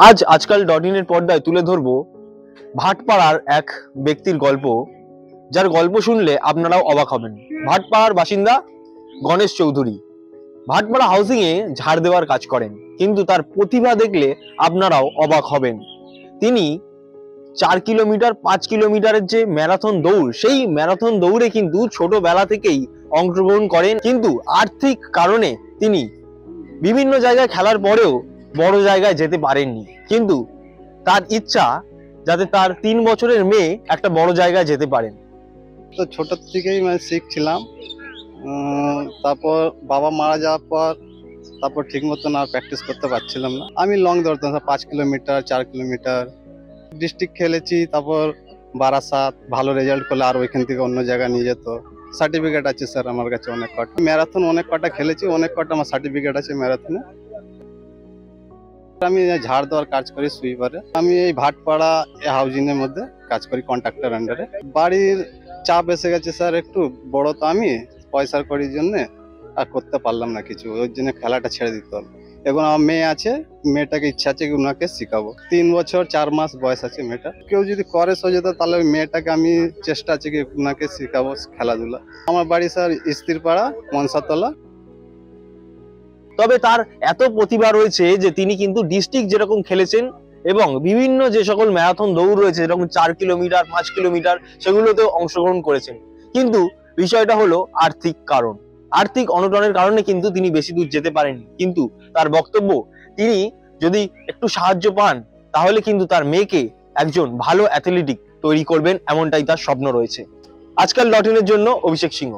আজকাল ডট ইনের পর্দায় তুলে ধরবো ভাটপাড়ার এক ব্যক্তির গল্প, যার গল্প শুনলে আপনারাও অবাক হবেন। ভাটপাড়ার বাসিন্দা গণেশ চৌধুরী ভাটপাড়া হাউসিং এ ঝাড় দেওয়ার কাজ করেন, কিন্তু তার প্রতিভা দেখলে আপনারাও অবাক হবেন। তিনি 4 কিলোমিটার 5 কিলোমিটারের যে ম্যারাথন দৌড়, সেই ম্যারাথন দৌড়ে কিন্তু ছোটবেলা থেকেই অংশগ্রহণ করেন, কিন্তু আর্থিক কারণে তিনি বিভিন্ন জায়গায় খেলার পরেও বড় জায়গায় যেতে পারেননি। কিন্তু তার ইচ্ছা যাতে তার 3 বছরের মেয়ে একটা বড় জায়গায় যেতে পারেন। তো ছোট থেকেই শিখছিলাম। তারপর বাবা মারা যাওয়ার পর তারপর ঠিক মতন আর প্র্যাকটিস করতে পারছিলাম না। আমি লং দৌড়তাম, 5 কিলোমিটার 4 কিলোমিটার ডিস্ট্রিক্ট খেলেছি। তারপর বারাসাত ভালো রেজাল্ট করলে আর ওইখান থেকে অন্য জায়গায় নিয়ে যেত। সার্টিফিকেট আছে স্যার আমার কাছে অনেক কটা। ম্যারাথন অনেক কটা খেলেছি, অনেক কটা আমার সার্টিফিকেট আছে ম্যারাথনে। আমি ঝাড় দেওয়ার কাজ করি সুইপারে। আমি এই ভাটপাড়া হাউজিং এর মধ্যে কাজ করি কন্ট্রাক্টর আন্ডারে। বাড়ির চাপ এসে গেছে স্যার, একটু বড় তো আমি পয়সার করির জন্য আর করতে পারলাম না কিছু, ওই জন্য খেলাটা ছেড়ে দিতে হলো। এখন আমার মেয়ে আছে, মেয়েটাকে ইচ্ছা আছে ওনাকে শিখাবো। 3 বছর 4 মাস বয়স আছে মেয়েটা। কেউ যদি করে সহযোগিতা তাহলে ওই মেয়েটাকে আমি চেষ্টা আছে কি ওনাকে শিখাবো খেলাধুলা। আমার বাড়ি স্যার ইস্তিরপাড়া মনসাতলা। তবে তার এত প্রতিভা রয়েছে যে তিনি কিন্তু ডিস্ট্রিক্ট যেরকম খেলেছেন এবং বিভিন্ন যে সকল ম্যারাথন দৌড় রয়েছে যেরকম 4 কিলোমিটার 5 কিলোমিটার সেগুলোতেও অংশগ্রহণ করেছেন। কিন্তু বিষয়টা হলো আর্থিক কারণ, আর্থিক অনটনের কারণে কিন্তু তিনি বেশি দূর যেতে পারেননি। কিন্তু তার বক্তব্য, তিনি যদি একটু সাহায্য পান তাহলে কিন্তু তার মেয়েকে একজন ভালো অ্যাথলেটিক তৈরি করবেন, এমনটাই তার স্বপ্ন রয়েছে। আজকাল ডট ইনের জন্য অভিষেক সিংহ।